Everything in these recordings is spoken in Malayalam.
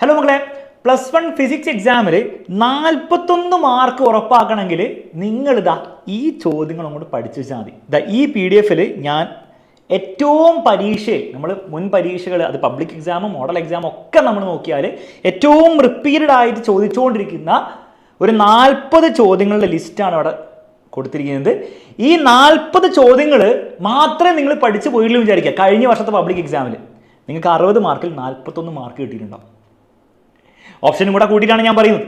ഹലോ മക്കളെ, +1 ഫിസിക്സ് എക്സാമിൽ 41 മാർക്ക് ഉറപ്പാക്കണമെങ്കിൽ നിങ്ങളിതാ ഈ ചോദ്യങ്ങൾ അങ്ങോട്ട് പഠിച്ചു വെച്ചാൽ മതി. ഈ PDF ഞാൻ ഏറ്റവും പരീക്ഷയിൽ നമ്മൾ മുൻ പരീക്ഷകൾ അത് പബ്ലിക് എക്സാമും മോഡൽ എക്സാമും ഒക്കെ നമ്മൾ നോക്കിയാൽ ഏറ്റവും റിപ്പീറ്റഡ് ആയിട്ട് ചോദിച്ചുകൊണ്ടിരിക്കുന്ന ഒരു 40 ചോദ്യങ്ങളുടെ ലിസ്റ്റാണ് അവിടെ കൊടുത്തിരിക്കുന്നത്. ഈ 40 ചോദ്യങ്ങൾ മാത്രമേ നിങ്ങൾ പഠിച്ചു പോയില്ലെന്ന് വിചാരിക്കുക. കഴിഞ്ഞ വർഷത്തെ പബ്ലിക് എക്സാമിൽ നിങ്ങൾക്ക് 60 മാർക്കിൽ 41 മാർക്ക് കിട്ടിയിട്ടുണ്ടാവും. ഓപ്ഷനും കൂടെ കൂട്ടിയിട്ടാണ് ഞാൻ പറയുന്നത്.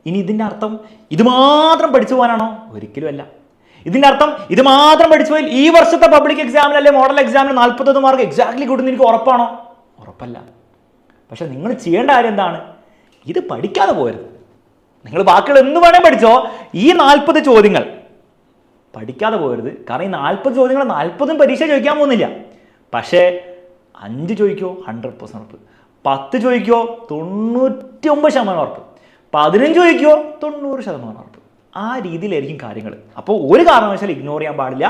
ഇനി ഇതിൻ്റെ അർത്ഥം ഇത് മാത്രം പഠിച്ചു പോകാനാണോ? ഒരിക്കലും അല്ല. ഇതിൻ്റെ അർത്ഥം ഇത് മാത്രം പഠിച്ചു പോയാൽ ഈ വർഷത്തെ പബ്ലിക് എക്സാമിൽ അല്ലെ മോഡൽ എക്സാമിൽ 41 മാർക്ക് എക്സാക്ട്ലി കിട്ടുന്ന എനിക്ക് ഉറപ്പാണോ? ഉറപ്പല്ല. പക്ഷെ നിങ്ങൾ ചെയ്യേണ്ട കാര്യം എന്താണ്? ഇത് പഠിക്കാതെ പോകരുത്. നിങ്ങൾ ബാക്കിയുള്ള എന്ത് വേണേൽ പഠിച്ചോ, ഈ 40 ചോദ്യങ്ങൾ പഠിക്കാതെ പോകരുത്. കാരണം ഈ 40 ചോദ്യങ്ങൾ 40 പരീക്ഷ ചോദിക്കാൻ പോകുന്നില്ല. പക്ഷേ 5 ചോദിക്കോ 100% ഉറപ്പ്, 10 ചോദിക്കോ 99% ഉറപ്പ്, 15 ചോദിക്കോ 90% ഉറപ്പ്. ആ രീതിയിലായിരിക്കും കാര്യങ്ങൾ. അപ്പോൾ ഒരു കാരണവശാലും ഇഗ്നോർ ചെയ്യാൻ പാടില്ല.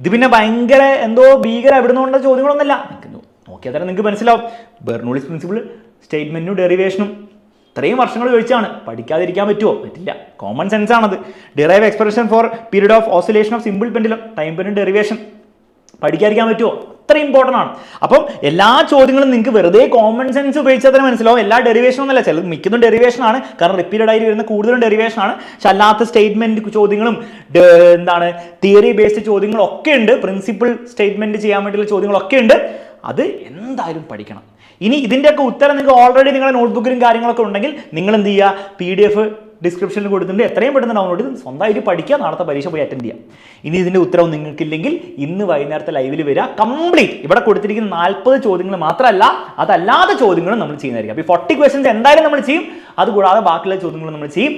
ഇത് പിന്നെ ഭയങ്കര എന്തോ ഭീകര എവിടുന്നുകൊണ്ട ചോദ്യങ്ങളൊന്നുമല്ല. നോക്കിയാൽ തന്നെ നിങ്ങൾക്ക് മനസ്സിലാവും. ബെർണൂളിസ് പ്രിൻസിപ്പിൾ, സ്റ്റേറ്റ്മെന്റിനും ഡെറിവേഷനും ഇത്രയും വർഷങ്ങൾ ചോദിച്ചാണ്. പഠിക്കാതിരിക്കാൻ പറ്റുമോ? പറ്റില്ല. കോമൺ സെൻസ് ആണത്. Derive expression for period of oscillation of simple pendulum, time pendulum derivation പഠിക്കാതിരിക്കാൻ പറ്റുമോ? അത്ര ഇമ്പോർട്ടൻ്റ് ആണ്. അപ്പം എല്ലാ ചോദ്യങ്ങളും നിങ്ങൾക്ക് വെറുതെ കോമൺ സെൻസ് ഉപയോഗിച്ചാൽ തന്നെ മനസ്സിലാവും. എല്ലാ ഡെറിവേഷൻ ഒന്നല്ല, ചില മിക്കതും ഡെറിവേഷൻ ആണ്. കാരണം റിപ്പീറ്റഡ് ആയിട്ട് വരുന്ന കൂടുതലും ഡെറിവേഷൻ ആണ്. പക്ഷെ അല്ലാത്ത സ്റ്റേറ്റ്മെന്റ് ചോദ്യങ്ങളും തിയറി ബേസ്ഡ് ചോദ്യങ്ങളും ഒക്കെ ഉണ്ട്. പ്രിൻസിപ്പിൾ സ്റ്റേറ്റ്മെന്റ് ചെയ്യാൻ വേണ്ടിയുള്ള ചോദ്യങ്ങളൊക്കെ ഉണ്ട്. അത് എന്തായാലും പഠിക്കണം. ഇനി ഇതിൻ്റെയൊക്കെ ഉത്തരം നിങ്ങൾക്ക് ഓൾറെഡി നിങ്ങളുടെ നോട്ട്ബുക്കിലും കാര്യങ്ങളൊക്കെ ഉണ്ടെങ്കിൽ നിങ്ങൾ എന്ത് ചെയ്യുക, PDF ഡിസ്ക്രിപ്ഷനിൽ കൊടുത്തിട്ടുണ്ട്. എത്രയും പെട്ടെന്ന് ഡൗൺലോഡ് ചെയ്ത് സ്വന്തമായിട്ട് പഠിക്കുക. നാളത്തെ പരീക്ഷ പോയി അറ്റൻഡ് ചെയ്യാം. ഇനി ഇതിൻ്റെ ഉത്തരവ് നിങ്ങൾക്കില്ലെങ്കിൽ ഇന്ന് വൈകുന്നേരത്തെ ലൈവിൽ വരിക. കംപ്ലീറ്റ് ഇവിടെ കൊടുത്തിരിക്കുന്ന 40 ചോദ്യങ്ങൾ മാത്രമല്ല, അതല്ലാതെ ചോദ്യങ്ങളും നമ്മൾ ചെയ്യുന്നതായിരിക്കും. അപ്പോൾ ഈ 40 ക്വസ്റ്റ്യൻസ് എന്തായാലും നമ്മൾ ചെയ്യും. അതുകൂടാതെ ബാക്കിയുള്ള ചോദ്യങ്ങൾ നമ്മൾ ചെയ്യും.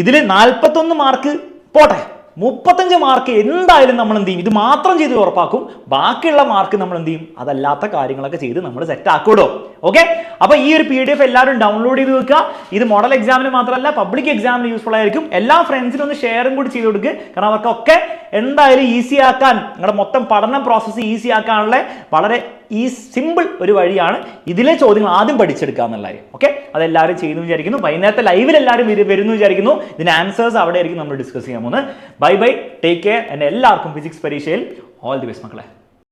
ഇതിൽ 41 മാർക്ക് പോട്ടെ, 35 മാർക്ക് എന്തായാലും നമ്മൾ എന്ത് ചെയ്യും? ഇത് മാത്രം ചെയ്ത് ഉറപ്പാക്കും. ബാക്കിയുള്ള മാർക്ക് നമ്മൾ എന്ത് ചെയ്യും? അതല്ലാത്ത കാര്യങ്ങളൊക്കെ ചെയ്ത് നമ്മൾ സെറ്റ് ആക്കൂടോ. ഓക്കെ, അപ്പോൾ ഈ ഒരു PDF എല്ലാവരും ഡൗൺലോഡ് ചെയ്ത് വെക്കുക. ഇത് മോഡൽ എക്സാമിന് മാത്രമല്ല പബ്ലിക് എക്സാമിന് യൂസ്ഫുൾ ആയിരിക്കും. എല്ലാ ഫ്രണ്ട്സിനും ഒന്ന് ഷെയറും കൂടി ചെയ്ത് കൊടുക്കുക. കാരണം അവർക്കൊക്കെ എന്തായാലും ഈസി ആക്കാൻ, നിങ്ങളുടെ മൊത്തം പഠന പ്രോസസ്സ് ഈസി ആക്കാനുള്ള വളരെ സിമ്പിൾ ഒരു വഴിയാണ് ഇതിലെ ചോദ്യങ്ങൾ ആദ്യം പഠിച്ചെടുക്കുക എന്നുള്ള കാര്യം. ഓക്കെ, അതെല്ലാവരും ചെയ്യുന്നു വിചാരിക്കുന്നു. വൈകുന്നേരത്തെ ലൈവിൽ എല്ലാവരും വരുന്നു വിചാരിക്കുന്നു. ഇതിന് ആൻസേഴ്സ് അവിടെ ആയിരിക്കും നമ്മൾ ഡിസ്കസ് ചെയ്യാൻ പോകുന്നത്. Bye bye, take care. എൻ്റെ എല്ലാവർക്കും ഫിസിക്സ് പരീക്ഷയിൽ ഓൾ ദി ബെസ്റ്റ് മക്കളെ.